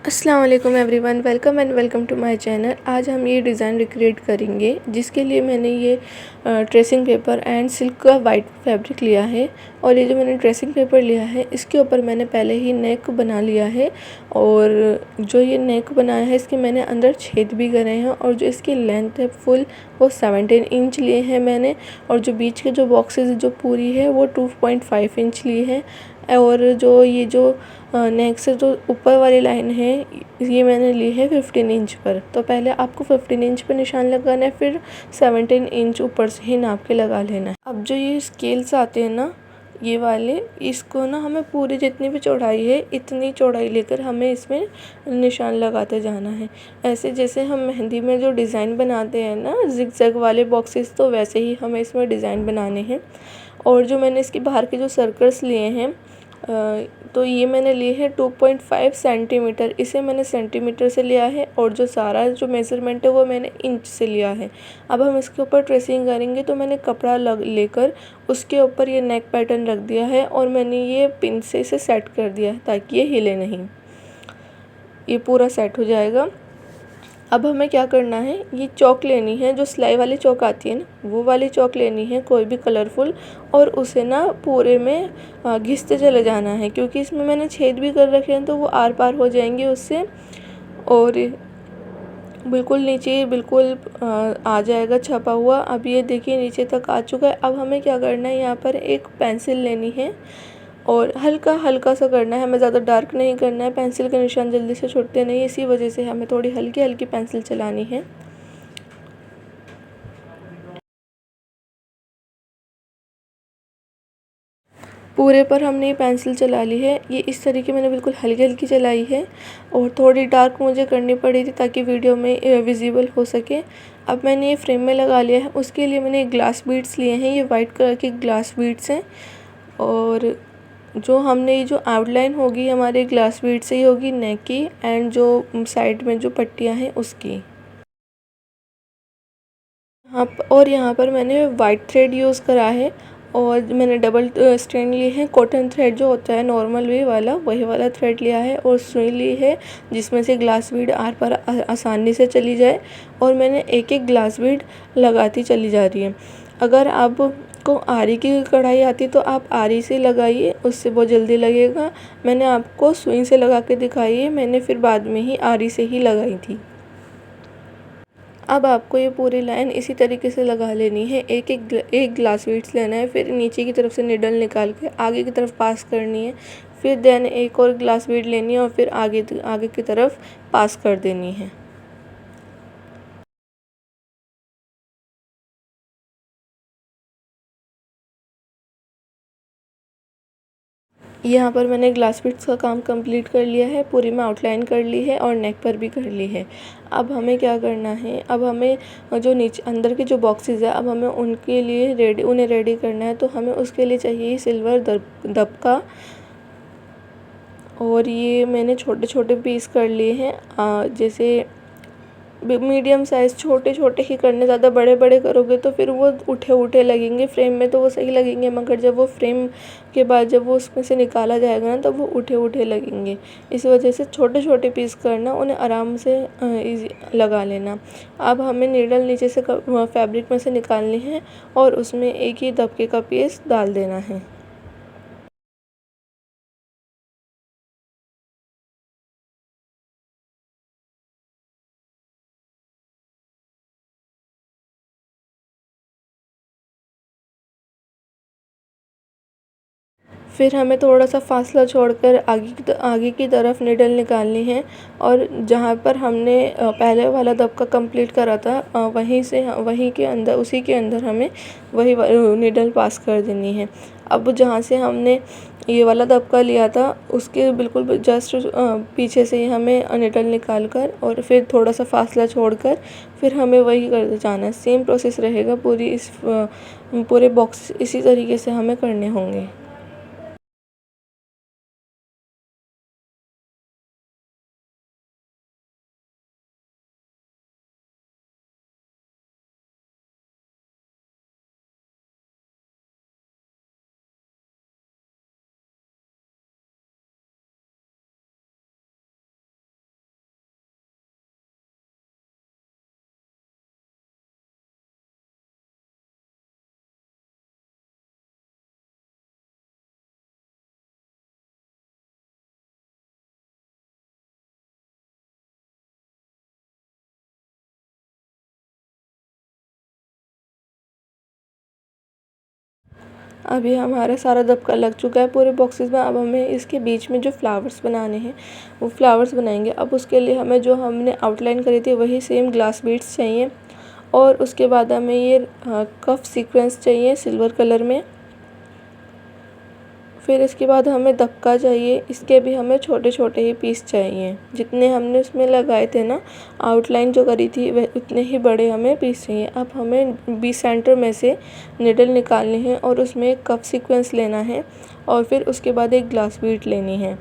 अस्सलाम वालेकुम everyone, welcome and welcome to my channel. आज हम ये डिज़ाइन रिक्रिएट करेंगे, जिसके लिए मैंने ये ट्रेसिंग पेपर एंड सिल्क का वाइट फैब्रिक लिया है। और ये जो मैंने ट्रेसिंग पेपर लिया है, इसके ऊपर मैंने पहले ही नेक बना लिया है। और जो ये नेक बनाया है, इसके मैंने अंदर छेद भी करे हैं। और जो इसकी लेंथ है फुल, वो 17 इंच लिए हैं मैंने। और जो बीच के जो बॉक्सेस जो पूरी है, वो 2.5 इंच लिए हैं। और जो ये जो नेक से जो ऊपर वाली लाइन है, ये मैंने ली है 15 इंच पर। तो पहले आपको 15 इंच पर निशान लगाना है, फिर 17 इंच ऊपर से ही नाप के लगा लेना है। अब जो ये स्केल्स आते हैं ना, ये वाले, इसको ना हमें पूरी जितनी भी चौड़ाई है, इतनी चौड़ाई लेकर हमें इसमें निशान लगाते जाना है। ऐसे जैसे हम मेहंदी में जो डिज़ाइन बनाते हैं ना, जिगजैग वाले बॉक्सेस, तो वैसे ही हमें इसमें डिज़ाइन बनाने हैं। और जो मैंने इसके बाहर के जो सर्कल्स लिए हैं, तो ये मैंने लिए हैं 2.5 सेंटीमीटर। इसे मैंने सेंटीमीटर से लिया है, और जो सारा जो मेज़रमेंट है, वो मैंने इंच से लिया है। अब हम इसके ऊपर ट्रेसिंग करेंगे, तो मैंने कपड़ा लेकर उसके ऊपर ये नेक पैटर्न रख दिया है। और मैंने ये पिन से इसे सेट कर दिया है, ताकि ये हिले नहीं। ये पूरा सेट हो जाएगा। अब हमें क्या करना है, ये चौक लेनी है, जो सिलाई वाली चौक आती है ना, वो वाली चौक लेनी है, कोई भी कलरफुल। और उसे ना पूरे में घिसते चले जाना है, क्योंकि इसमें मैंने छेद भी कर रखे हैं, तो वो आर पार हो जाएंगे उससे। और बिल्कुल नीचे बिल्कुल आ जाएगा छपा हुआ। अब ये देखिए नीचे तक आ चुका है। अब हमें क्या करना है, यहाँ पर एक पेंसिल लेनी है और हल्का हल्का सा करना है, हमें ज़्यादा डार्क नहीं करना है। पेंसिल के निशान जल्दी से छूटते नहीं, इसी वजह से हमें थोड़ी हल्की हल्की पेंसिल चलानी है। पूरे पर हमने ये पेंसिल चला ली है। ये इस तरीके मैंने बिल्कुल हल्की हल्की चलाई है, और थोड़ी डार्क मुझे करनी पड़ी थी, ताकि वीडियो में विजिबल हो सके। अब मैंने ये फ्रेम में लगा लिया है। उसके लिए मैंने ग्लास बीड्स लिए हैं, ये वाइट कलर के ग्लास बीड्स हैं। और जो हमने ये जो आउटलाइन होगी हमारे ग्लास बीड से ही होगी, नेक की, एंड जो साइड में जो पट्टियाँ हैं उसकी। और यहाँ पर मैंने वाइट थ्रेड यूज़ करा है। और मैंने डबल स्ट्रैंड लिए हैं। कॉटन थ्रेड जो होता है नॉर्मल वे वाला, वही वाला थ्रेड लिया है। और सुई ली है, जिसमें से ग्लास बीड आर पार आसानी से चली जाए। और मैंने एक एक ग्लास बीड लगाती चली जा रही है। अगर आपको आरी की कढ़ाई आती, तो आप आरी से लगाइए, उससे बहुत जल्दी लगेगा। मैंने आपको सुई से लगा के दिखाई है, मैंने फिर बाद में ही आरी से ही लगाई थी। अब आपको ये पूरी लाइन इसी तरीके से लगा लेनी है। एक ग्लास बीड्स लेना है, फिर नीचे की तरफ से निडल निकाल के आगे की तरफ पास करनी है। फिर देन एक और ग्लास बीड लेनी है, और फिर आगे आगे की तरफ पास कर देनी है। यहाँ पर मैंने ग्लास बीड्स का काम कंप्लीट कर लिया है, पूरी में आउटलाइन कर ली है और नेक पर भी कर ली है। अब हमें क्या करना है, अब हमें जो नीचे अंदर के जो बॉक्सेस है, अब हमें उनके लिए उन्हें रेडी करना है। तो हमें उसके लिए चाहिए सिल्वर दबका। और ये मैंने छोटे छोटे पीस कर लिए हैं, जैसे मीडियम साइज़, छोटे छोटे ही करने, ज़्यादा बड़े बड़े करोगे तो फिर वो उठे उठे लगेंगे। फ्रेम में तो वो सही लगेंगे, मगर जब वो फ्रेम के बाद जब वो उसमें से निकाला जाएगा ना, तब वो उठे उठे लगेंगे। इस वजह से छोटे छोटे पीस करना, उन्हें आराम से इजी लगा लेना। अब हमें नीडल नीचे से फैब्रिक में से निकालनी है, और उसमें एक ही दबके का पीस डाल देना है। फिर हमें थोड़ा सा फासला छोड़कर आगे की तरफ निडल निकालनी है। और जहाँ पर हमने पहले वाला दबका कंप्लीट करा था, वहीं के अंदर, उसी के अंदर हमें वही निडल पास कर देनी है। अब जहाँ से हमने ये वाला दबका लिया था, उसके बिल्कुल जस्ट पीछे से ही हमें निडल निकाल कर, और फिर थोड़ा सा फासला छोड़कर फिर हमें वही कर जाना है। सेम प्रोसेस रहेगा, पूरे बॉक्स इसी तरीके से हमें करने होंगे। अभी हमारा सारा दबका लग चुका है पूरे बॉक्सेस में। अब हमें इसके बीच में जो फ्लावर्स बनाने हैं वो फ्लावर्स बनाएंगे। अब उसके लिए हमें जो हमने आउटलाइन करी थी वही सेम ग्लास बीड्स चाहिए, और उसके बाद हमें ये कफ सीक्वेंस चाहिए सिल्वर कलर में। फिर इसके बाद हमें दबका चाहिए, इसके भी हमें छोटे छोटे ही पीस चाहिए। जितने हमने उसमें लगाए थे ना, आउटलाइन जो करी थी वह उतने ही बड़े हमें पीस चाहिए। अब हमें बी सेंटर में से निडल निकालनी है और उसमें एक कप सीक्वेंस लेना है, और फिर उसके बाद एक ग्लास बीट लेनी है,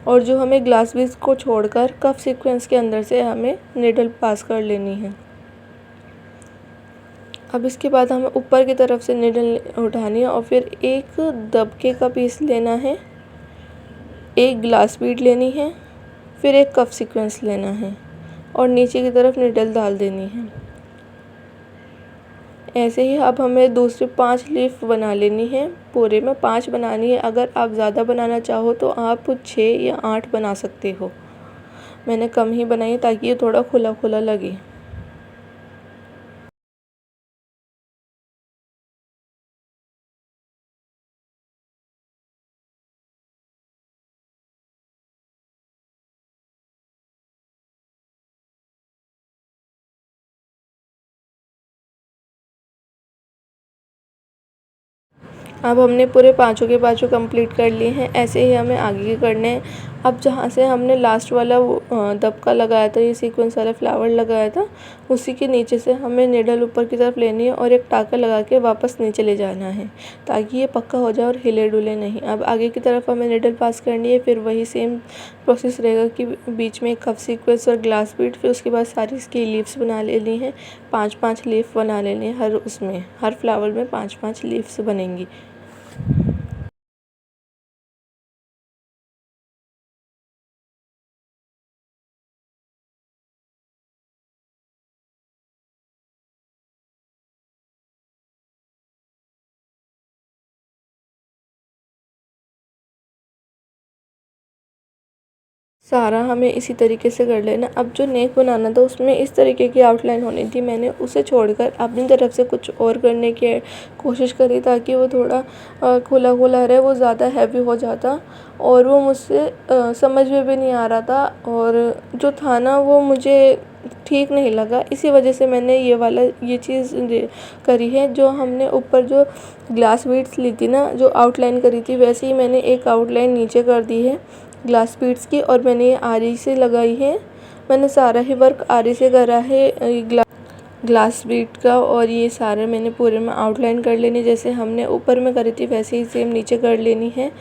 और जो हमें ग्लास बीट को छोड़कर कप सीक्वेंस के अंदर से हमें निडल पास कर लेनी है। अब इसके बाद हमें ऊपर की तरफ से निडल उठानी है, और फिर एक दबके का पीस लेना है, एक ग्लास बीड लेनी है, फिर एक कफ सीक्वेंस लेना है, और नीचे की तरफ निडल डाल देनी है। ऐसे ही अब हमें दूसरी 5 लीफ बना लेनी है। पूरे में 5 बनानी है। अगर आप ज़्यादा बनाना चाहो तो आप 6 या 8 बना सकते हो। मैंने कम ही बनाई ताकि ये थोड़ा खुला खुला लगे। अब हमने पूरे पाँचों के पाँचों कंप्लीट कर लिए हैं। ऐसे ही हमें आगे के करने हैं। अब जहाँ से हमने लास्ट वाला वो दबका लगाया था, ये सीक्वेंस वाला फ्लावर लगाया था, उसी के नीचे से हमें निडल ऊपर की तरफ लेनी है और एक टाँका लगा के वापस नीचे ले जाना है, ताकि ये पक्का हो जाए और हिले डुले नहीं। अब आगे की तरफ हमें निडल पास करनी है। फिर वही सेम प्रोसेस रहेगा कि बीच में एक कप सीक्वेंस और ग्लास बीट, फिर उसके बाद सारी इसकी लीव्स बना लेनी है। 5-5 लीफ बना लेनी है। हर फ्लावर में 5-5 लीव्स बनेंगी। सारा हमें इसी तरीके से कर लेना। अब जो नेक बनाना था उसमें इस तरीके की आउटलाइन होनी थी, मैंने उसे छोड़कर अपनी तरफ से कुछ और करने की कोशिश करी, ताकि वो थोड़ा खुला खुला रहे। वो ज़्यादा हैवी हो जाता और वो मुझसे समझ में भी नहीं आ रहा था, और जो था ना वो मुझे ठीक नहीं लगा। इसी वजह से मैंने ये चीज़ करी है। जो हमने ऊपर जो ग्लास बीड्स ली थी ना, जो आउटलाइन करी थी, वैसे ही मैंने एक आउटलाइन नीचे कर दी है ग्लास बीड्स की, और मैंने ये आरी से लगाई है। मैंने सारा ही वर्क आरी से करा है ग्लास बीड का, और ये सारे मैंने पूरे में आउटलाइन कर लेनी। जैसे हमने ऊपर में करी थी वैसे ही सेम नीचे कर लेनी है।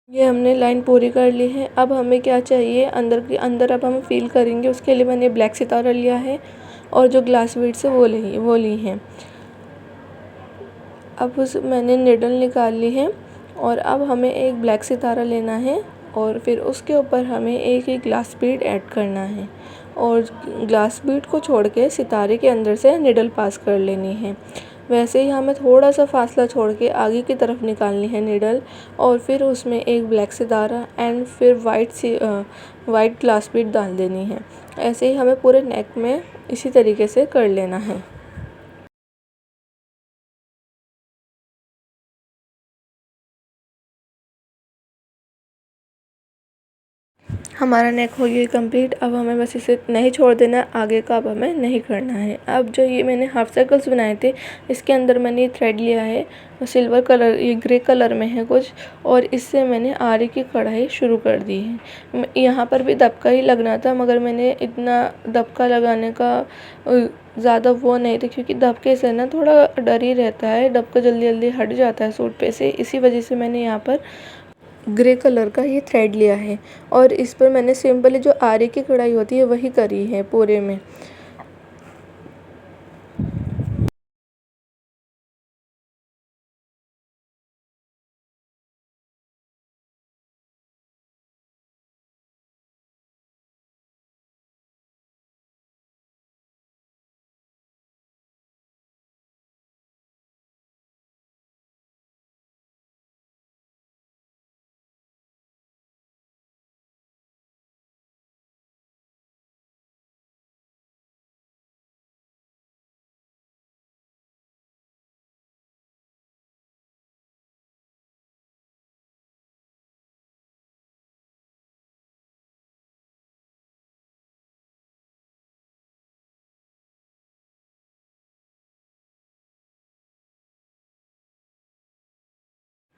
ये हमने लाइन पूरी कर ली है। अब हमें क्या चाहिए, अंदर अब हम फिल करेंगे। उसके लिए मैंने ब्लैक सितारा लिया है और जो ग्लास बीड्स है वो ली हैं। अब उस मैंने निडल निकाल ली है, और अब हमें एक ब्लैक सितारा लेना है, और फिर उसके ऊपर हमें एक ग्लास बीड ऐड करना है, और ग्लास बीड को छोड़ के सितारे के अंदर से निडल पास कर लेनी है। वैसे ही हमें थोड़ा सा फासला छोड़ के आगे की तरफ निकालनी है निडल, और फिर उसमें एक ब्लैक सितारा एंड फिर वाइट ग्लास बीड डाल देनी है। ऐसे ही हमें पूरे नेक में इसी तरीके से कर लेना है। हमारा नेक हो गया कंप्लीट। अब हमें बस इसे नहीं छोड़ देना, आगे का अब हमें नहीं करना है। अब जो ये मैंने हाफ सर्कल्स बनाए थे, इसके अंदर मैंने ये थ्रेड लिया है, सिल्वर कलर, ये ग्रे कलर में है कुछ, और इससे मैंने आरी की कढ़ाई शुरू कर दी है। यहाँ पर भी दबका ही लगना था, मगर मैंने इतना दबका लगाने का ज़्यादा वो नहीं था, क्योंकि दबके से ना थोड़ा डर ही रहता है, दबका जल्दी जल्दी हट जाता है सूट पे से। इसी वजह से मैंने यहाँ पर ग्रे कलर का ये थ्रेड लिया है, और इस पर मैंने सिंपली जो आरी की कढ़ाई होती है वही करी है पूरे में।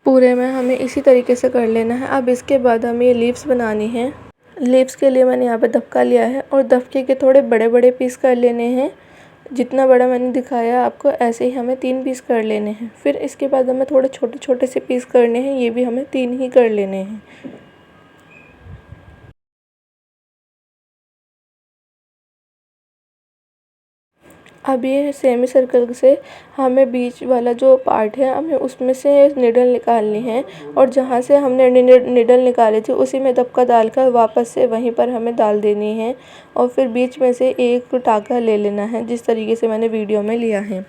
पूरे में हमें इसी तरीके से कर लेना है। अब इसके बाद हमें ये लीव्स बनानी है। लीव्स के लिए मैंने यहाँ पे दबका लिया है और दबके के थोड़े बड़े बड़े पीस कर लेने हैं। जितना बड़ा मैंने दिखाया आपको ऐसे ही हमें 3 पीस कर लेने हैं। फिर इसके बाद हमें थोड़े छोटे छोटे से पीस करने हैं, ये भी हमें 3 ही कर लेने हैं। अब ये सेमी सर्कल से हमें बीच वाला जो पार्ट है हमें उसमें से निडल निकालनी है और जहाँ से हमने निडल निकाली थी उसी में दबका डालकर वापस से वहीं पर हमें डाल देनी है और फिर बीच में से एक टाँका ले लेना है, जिस तरीके से मैंने वीडियो में लिया है।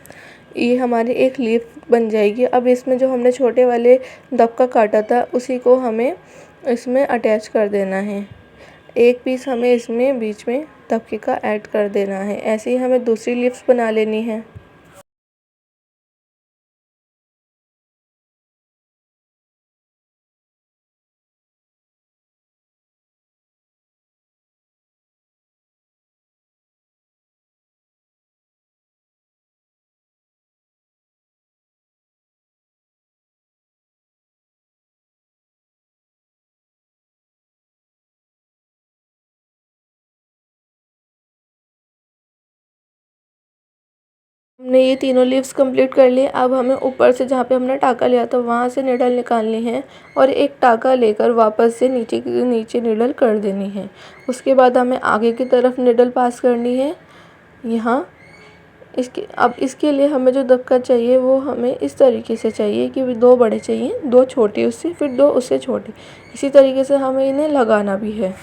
ये हमारी एक लीफ बन जाएगी। अब इसमें जो हमने छोटे वाले दबका काटा था उसी को हमें इसमें अटैच कर देना है। एक पीस हमें इसमें बीच में दबके का ऐड कर देना है। ऐसे ही हमें दूसरी लीव्स बना लेनी है। हमने ये तीनों लीव्स कंप्लीट कर लिए। अब हमें ऊपर से जहाँ पे हमने टाँका लिया था वहाँ से निडल निकालनी है और एक टाँका लेकर वापस से नीचे निडल कर देनी है। उसके बाद हमें आगे की तरफ निडल पास करनी है यहाँ। अब इसके लिए हमें जो दबका चाहिए वो हमें इस तरीके से चाहिए कि 2 बड़े चाहिए, 2 छोटे उससे, फिर 2 उससे छोटे। इसी तरीके से हमें इन्हें लगाना भी है।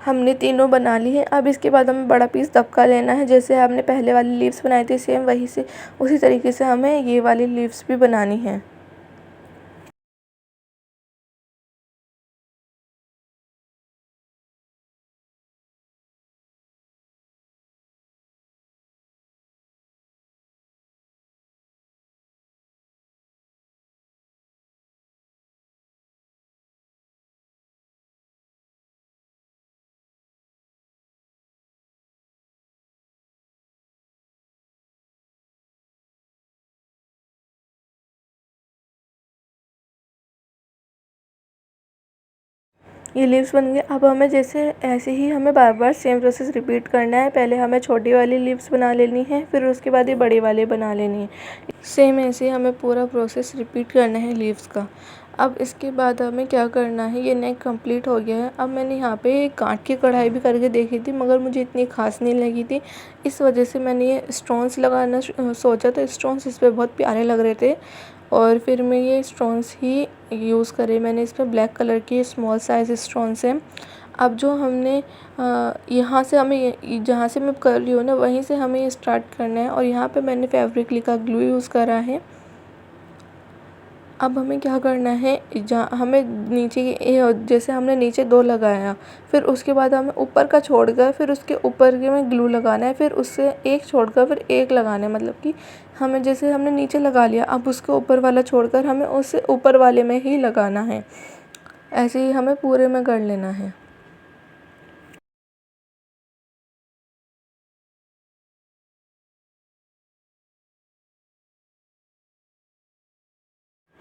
हमने तीनों बना ली है। अब इसके बाद हमें बड़ा पीस दबका लेना है। जैसे हमने पहले वाली लीव्स बनाई थी सेम वही से उसी तरीके से हमें ये वाली लीव्स भी बनानी है। ये लीव्स बन गए। अब हमें जैसे ऐसे ही हमें बार बार सेम प्रोसेस रिपीट करना है। पहले हमें छोटी वाली लीव्स बना लेनी है, फिर उसके बाद ये बड़ी वाली बना लेनी है। सेम ऐसे ही हमें पूरा प्रोसेस रिपीट करना है लीव्स का। अब इसके बाद हमें क्या करना है, ये नेक कंप्लीट हो गया है। अब मैंने यहाँ पे कांच की कढ़ाई भी करके देखी थी मगर मुझे इतनी ख़ास नहीं लगी थी, इस वजह से मैंने ये स्टोन्स लगाना सोचा था। स्टोन्स इस पर बहुत प्यारे लग रहे थे और फिर मैं ये स्टोन्स ही यूज़ करे। मैंने इसमें ब्लैक कलर के स्मॉल साइज़ स्टोन्स हैं। अब जो हमने यहाँ से हमें जहाँ से मैं कर रही हूँ ना वहीं से हमें ये स्टार्ट करना है और यहाँ पे मैंने फेविक्रिल का ग्लू यूज़ करा है। अब हमें क्या करना है, जहाँ हमें नीचे जैसे हमने नीचे 2 लगाया, फिर उसके बाद हमें ऊपर का छोड़कर फिर उसके ऊपर के में ग्लू लगाना है, फिर उससे एक छोड़कर फिर एक लगाना है। मतलब कि हमें जैसे हमने नीचे लगा लिया, अब उसके ऊपर वाला छोड़कर हमें उससे ऊपर वाले में ही लगाना है। ऐसे ही हमें पूरे में कर लेना है।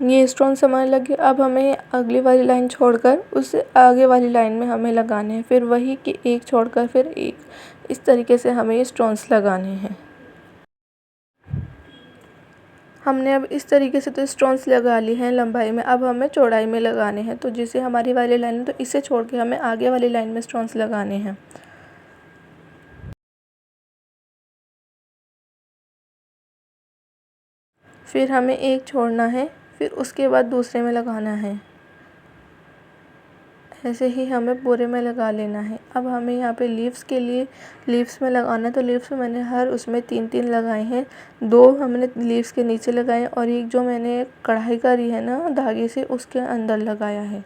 ये स्टोन समझ लगे। अब हमें अगली वाली लाइन छोड़कर उससे आगे वाली लाइन में हमें लगाने हैं, फिर वही कि एक छोड़कर फिर एक, इस तरीके से हमें ये स्टोन्स लगाने हैं। हमने अब इस तरीके से तो स्टोन्स लगा ली हैं लंबाई में। अब हमें चौड़ाई में लगाने हैं। तो जैसे हमारी वाली लाइन है तो इसे छोड़ के हमें आगे वाली लाइन में स्टोन्स लगाने हैं। फिर हमें एक छोड़ना है, फिर उसके बाद दूसरे में लगाना है। ऐसे ही हमें पूरे में लगा लेना है। अब हमें यहाँ पे लीव्स के लिए लीव्स में लगाना है, तो लीव्स में मैंने हर उसमें 3-3 लगाए हैं। 2 हमने लीव्स के नीचे लगाए और एक जो मैंने कढ़ाई करी है ना धागे से, उसके अंदर लगाया है।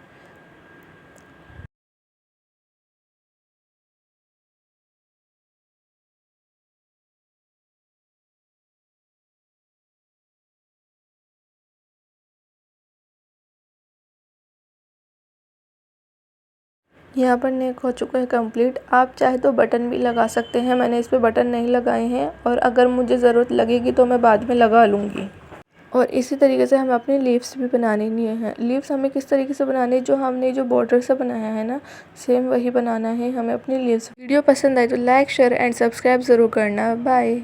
यहाँ पर नेक हो चुका है कंप्लीट। आप चाहे तो बटन भी लगा सकते हैं, मैंने इस पे बटन नहीं लगाए हैं, और अगर मुझे ज़रूरत लगेगी तो मैं बाद में लगा लूँगी। और इसी तरीके से हमें अपनी लीव्स भी बनानी है। लीव्स हमें किस तरीके से बनानी है, जो हमने जो बॉर्डर से बनाया है ना, सेम वही बनाना है हमें अपनी लीव्स। वीडियो पसंद आए तो लाइक शेयर एंड सब्सक्राइब ज़रूर करना। बाय।